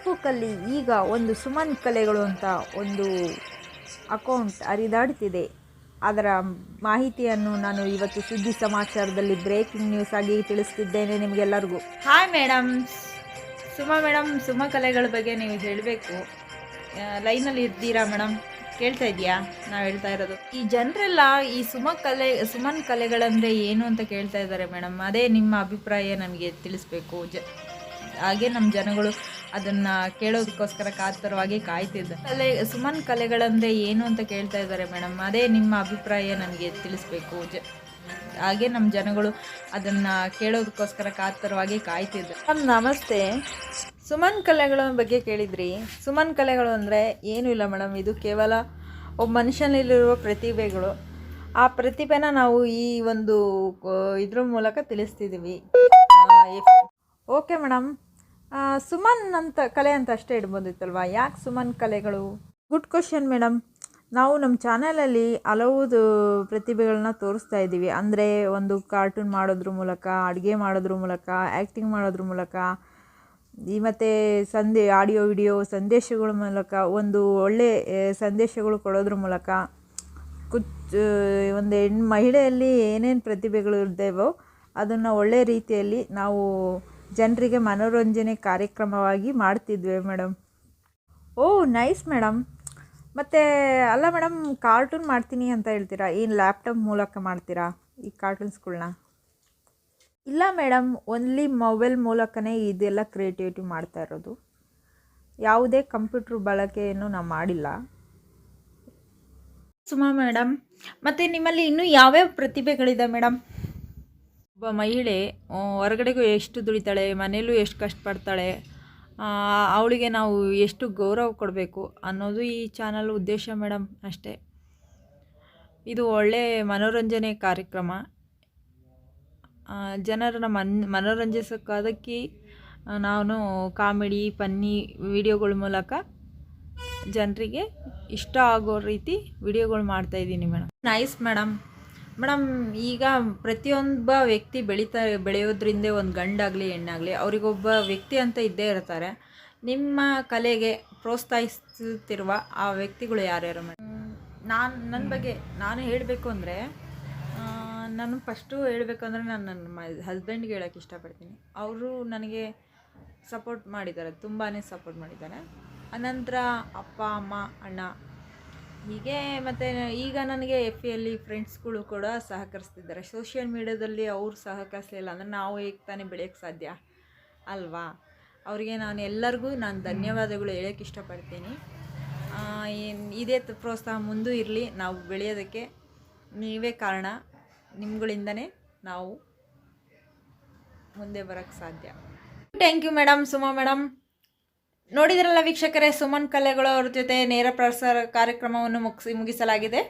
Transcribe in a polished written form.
ಫೇಸ್ಬುಕ್ಕಲ್ಲಿ ಈಗ ಒಂದು ಸುಮನ್ ಕಲೆಗಳು ಅಂತ ಒಂದು ಅಕೌಂಟ್ ಹರಿದಾಡ್ತಿದೆ. ಅದರ ಮಾಹಿತಿಯನ್ನು ನಾನು ಇವತ್ತು ಸುದ್ದಿ ಸಮಾಚಾರದಲ್ಲಿ ಬ್ರೇಕಿಂಗ್ ನ್ಯೂಸ್ ಆಗಿ ತಿಳಿಸ್ತಿದ್ದೇನೆ ನಿಮಗೆಲ್ಲರಿಗೂ. ಹಾಯ್ ಮೇಡಮ್, ಸುಮಾ ಕಲೆಗಳ ಬಗ್ಗೆ ನೀವು ಹೇಳಬೇಕು. ಲೈನಲ್ಲಿ ಇದ್ದೀರಾ ಮೇಡಮ್? ಕೇಳ್ತಾ ಇದೆಯಾ ನಾವು ಹೇಳ್ತಾ ಇರೋದು? ಈ ಜನರೆಲ್ಲ ಈ ಸುಮನ್ ಕಲೆಗಳಂದರೆ ಏನು ಅಂತ ಕೇಳ್ತಾ ಇದ್ದಾರೆ ಮೇಡಮ್. ಅದೇ ನಿಮ್ಮ ಅಭಿಪ್ರಾಯ ನಮಗೆ ತಿಳಿಸ್ಬೇಕು. ಹಾಗೆ ನಮ್ಮ ಜನಗಳು ಅದನ್ನು ಕೇಳೋದಕ್ಕೋಸ್ಕರ ಕಾತರವಾಗಿ ಕಾಯ್ತಿದ್ದಾರೆ. ಸುಮನ್ ಕಲೆಗಳಂದರೆ ಏನು ಅಂತ ಕೇಳ್ತಾ ಇದ್ದಾರೆ ಮೇಡಮ್. ಅದೇ ನಿಮ್ಮ ಅಭಿಪ್ರಾಯ ನನಗೆ ತಿಳಿಸ್ಬೇಕು. ಹಾಗೆ ನಮ್ಮ ಜನಗಳು ಅದನ್ನು ಕೇಳೋದಕ್ಕೋಸ್ಕರ ಕಾತರವಾಗಿ ಕಾಯ್ತಿದ್ದಾರೆ. ಮ್ಯಾಮ್ ನಮಸ್ತೆ. ಸುಮನ್ ಕಲೆಗಳ ಬಗ್ಗೆ ಕೇಳಿದ್ರಿ. ಸುಮನ್ ಕಲೆಗಳು ಅಂದರೆ ಏನೂ ಇಲ್ಲ ಮೇಡಮ್, ಇದು ಕೇವಲ ಒಬ್ಬ ಮನುಷ್ಯನಲ್ಲಿರುವ ಪ್ರತಿಭೆಗಳು. ಆ ಪ್ರತಿಭೆನ ನಾವು ಈ ಒಂದು ಇದ್ರ ಮೂಲಕ ತಿಳಿಸ್ತಿದ್ದೀವಿ. ಓಕೆ ಮೇಡಮ್, ಸುಮನ್ ಅಂತ ಕಲೆ ಅಂತ ಅಷ್ಟೇ ಇಡ್ಬೋದಿತ್ತಲ್ವ? ಯಾಕೆ ಸುಮನ್ ಕಲೆಗಳು? Good question madam. ನಾವು ನಮ್ಮ ಚಾನಲಲ್ಲಿ ಹಲವು ಪ್ರತಿಭೆಗಳನ್ನ ತೋರಿಸ್ತಾ ಇದ್ದೀವಿ. ಅಂದರೆ ಒಂದು ಕಾರ್ಟೂನ್ ಮಾಡೋದ್ರ ಮೂಲಕ, ಅಡುಗೆ ಮಾಡೋದ್ರ ಮೂಲಕ, ಆ್ಯಕ್ಟಿಂಗ್ ಮಾಡೋದ್ರ ಮೂಲಕ, ಮತ್ತು ಆಡಿಯೋ ವಿಡಿಯೋ ಸಂದೇಶಗಳ ಮೂಲಕ, ಒಂದು ಒಳ್ಳೆ ಸಂದೇಶಗಳು ಕೊಡೋದ್ರ ಮೂಲಕ, ಒಂದು ಮಹಿಳೆಯಲ್ಲಿ ಏನೇನು ಪ್ರತಿಭೆಗಳು ಇರ್ತೇವೋ ಅದನ್ನು ಒಳ್ಳೆ ರೀತಿಯಲ್ಲಿ ನಾವು ಜನರಿಗೆ ಮನೋರಂಜನೆ ಕಾರ್ಯಕ್ರಮವಾಗಿ ಮಾಡ್ತಿದ್ವಿ ಮೇಡಮ್. ಓಹ್ ನೈಸ್ ಮೇಡಮ್. ಮತ್ತು ಅಲ್ಲ ಮೇಡಮ್, ಕಾರ್ಟೂನ್ ಮಾಡ್ತೀನಿ ಅಂತ ಹೇಳ್ತೀರಾ, ಏನು ಲ್ಯಾಪ್ಟಾಪ್ ಮೂಲಕ ಮಾಡ್ತೀರಾ ಈ ಕಾರ್ಟೂನ್ಸ್ಗಳ್ನ? ಇಲ್ಲ ಮೇಡಮ್, ಓನ್ಲಿ ಮೊಬೈಲ್ ಮೂಲಕನೇ ಇದೆಲ್ಲ ಕ್ರಿಯೇಟಿವಿಟಿ ಮಾಡ್ತಾ ಇರೋದು. ಯಾವುದೇ ಕಂಪ್ಯೂಟ್ರ್ ಬಳಕೆಯನ್ನು ನಾವು ಮಾಡಿಲ್ಲ. ಸುಮಾ ಮೇಡಮ್, ಮತ್ತು ನಿಮ್ಮಲ್ಲಿ ಇನ್ನೂ ಯಾವ್ಯಾವ ಪ್ರತಿಭೆಗಳಿದೆ ಮೇಡಮ್? ಒಬ್ಬ ಮಹಿಳೆ ಹೊರಗಡೆಗೂ ಎಷ್ಟು ದುಡಿತಾಳೆ, ಮನೆಯಲ್ಲೂ ಎಷ್ಟು ಕಷ್ಟಪಡ್ತಾಳೆ, ಅವಳಿಗೆ ನಾವು ಎಷ್ಟು ಗೌರವ ಕೊಡಬೇಕು ಅನ್ನೋದು ಈ ಚಾನಲ್ ಉದ್ದೇಶ ಮೇಡಮ್. ಅಷ್ಟೇ. ಇದು ಒಳ್ಳೆಯ ಮನೋರಂಜನೆ ಕಾರ್ಯಕ್ರಮ. ಜನರನ್ನು ಮನೋರಂಜಿಸೋಕ್ಕಾದಕ್ಕೆ ನಾನು ಕಾಮಿಡಿ ಫನ್ನಿ ವಿಡಿಯೋಗಳ ಮೂಲಕ ಜನರಿಗೆ ಇಷ್ಟ ಆಗೋ ರೀತಿ ವಿಡಿಯೋಗಳು ಮಾಡ್ತಾಯಿದ್ದೀನಿ ಮೇಡಮ್. Nice madam. ಈಗ ಪ್ರತಿಯೊಬ್ಬ ವ್ಯಕ್ತಿ ಬೆಳೆಯೋದ್ರಿಂದ ಒಂದು ಗಂಡಾಗಲಿ ಹೆಣ್ಣಾಗಲಿ ಅವರಿಗೊಬ್ಬ ವ್ಯಕ್ತಿ ಅಂತ ಇದ್ದೇ ಇರ್ತಾರೆ. ನಿಮ್ಮ ಕಲೆಗೆ ಪ್ರೋತ್ಸಾಹಿಸುತ್ತಿರುವ ಆ ವ್ಯಕ್ತಿಗಳು ಯಾರ್ಯಾರು ಮೇಡಮ್? ನನ್ನ ಬಗ್ಗೆ ನಾನು ಹೇಳಬೇಕು ಅಂದರೆ, ನಾನು ಫಸ್ಟು ಹೇಳಬೇಕಂದ್ರೆ ನಾನು ನನ್ನ ಹಸ್ಬೆಂಡ್ಗೆ ಹೇಳೋಕ್ಕೆ ಇಷ್ಟಪಡ್ತೀನಿ. ಅವರು ನನಗೆ ಸಪೋರ್ಟ್ ಮಾಡಿದ್ದಾರೆ, ತುಂಬಾ ಸಪೋರ್ಟ್ ಮಾಡಿದ್ದಾರೆ. ಅನಂತರ ಅಪ್ಪ ಅಮ್ಮ ಅಣ್ಣ, ಹೀಗೆ ಮತ್ತು ಈಗ ನನಗೆ FAಯಲ್ಲಿ ಫ್ರೆಂಡ್ಸ್ಗಳು ಕೂಡ ಸಹಕರಿಸ್ತಿದ್ದಾರೆ. ಸೋಷಿಯಲ್ ಮೀಡ್ಯಾದಲ್ಲಿ ಅವ್ರು ಸಹಕರಿಸಲಿಲ್ಲ ಅಂದರೆ ನಾವು ಹೇಗೆ ತಾನೇ ಬೆಳೆಯೋಕ್ಕೆ ಸಾಧ್ಯ ಅಲ್ವಾ? ಅವರಿಗೆ ಎಲ್ಲರಿಗೂ ನಾನು ಧನ್ಯವಾದಗಳು ಹೇಳೋಕ್ಕೆ ಇಷ್ಟಪಡ್ತೀನಿ. ಇದೇ ಪ್ರೋತ್ಸಾಹ ಮುಂದೂ ಇರಲಿ. ನಾವು ಬೆಳೆಯೋದಕ್ಕೆ ನೀವೇ ಕಾರಣ. ನಿಮ್ಗಳಿಂದನೇ ನಾವು ಮುಂದೆ ಬರೋಕ್ಕೆ ಸಾಧ್ಯ. Thank you madam. Suma madam, ನೋಡಿದ್ರಲ್ಲ ವೀಕ್ಷಕರೇ, ಸುಮನ್ ಕಲೆಗಳು ಅವ್ರ ಜೊತೆ ನೇರ ಪ್ರಸಾರ ಕಾರ್ಯಕ್ರಮವನ್ನು ಮುಗಿಸಲಾಗಿದೆ.